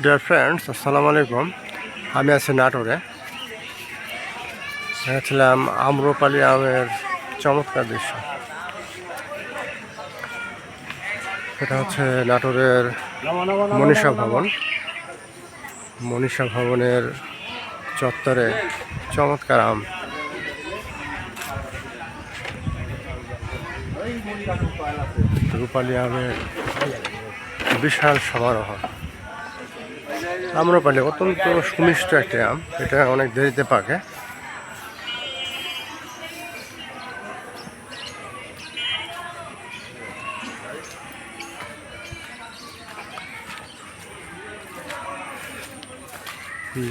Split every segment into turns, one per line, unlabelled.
Dear friends, আসসালামু আলাইকুম। আমি আছি নাটোরে। দেখছিলাম আম্রপালি আমের চমৎকার দৃশ্য। এটা হচ্ছে নাটোরের মনীষা ভবন। মনীষা ভবনের চত্বরে চমৎকার আম। রূপালি আমের বিশাল সমারোহ। আম্রপালি অত্যন্ত সুমিষ্ট একটি আম, এটা অনেক দেরিতে পাকে।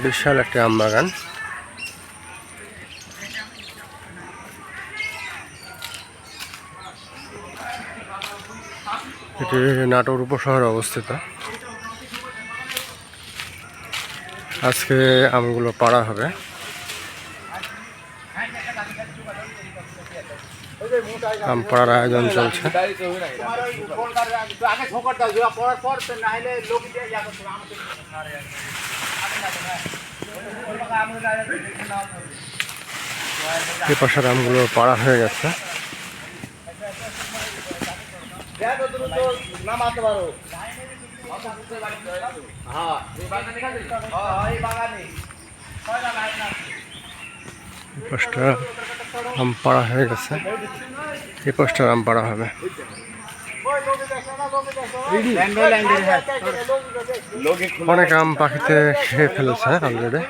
বিশাল একটি আম বাগান। এটি নাটোর উপশহরে অবস্থিত। আজকে আমগুলো পাড়া হবে। আম পাড়ার আয়োজন চলছে। এ পাশের আমগুলো পাড়া হয়ে গেছে। পাঁচটা আম পাড়া হয়ে গেছে, এই পাঁচটার আম পাড়া হবে। অনেক আম পাখিতে খেয়ে ফেলেছে অলরেডি।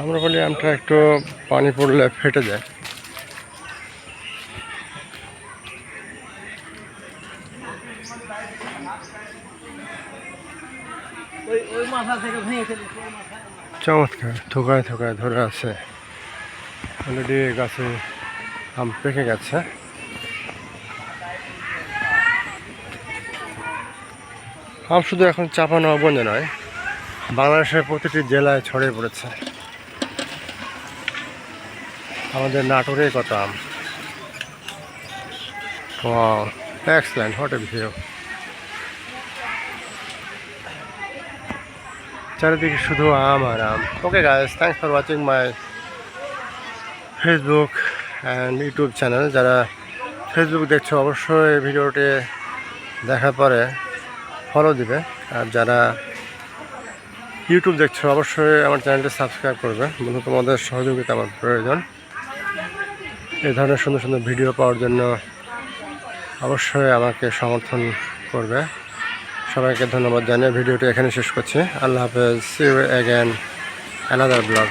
আমরা বলি আমটা একটু পানি পড়লে ফেটে যায়। চমৎকার, থোকায় থোকায় ধরে আছে। অলরেডি গাছে আম পেকে গেছে। আম শুধু এখন চাঁপানবাবগঞ্জে নয়, বাংলাদেশের প্রতিটি জেলায় ছড়িয়ে পড়েছে। আমাদের নাটোরে কত আম। Excellent, what a view. চারিদিকে শুধু আম আর আম। Okay guys, thanks for watching my Facebook and YouTube channel. যারা ফেসবুক দেখছো অবশ্যই এই ভিডিওটি দেখার পরে ফলো দিবে, আর যারা ইউটিউব দেখছো অবশ্যই আমার চ্যানেলটি সাবস্ক্রাইব করবে। বন্ধু, তোমাদের সহযোগিতা আমার প্রয়োজন। এই ধরনের সুন্দর সুন্দর ভিডিও পাওয়ার জন্য অবশ্যই আমাকে সমর্থন করবে। সবাইকে ধন্যবাদ জানিয়ে ভিডিওটি এখানে শেষ করছি। আল্লাহ হাফেজ। See you again another blog.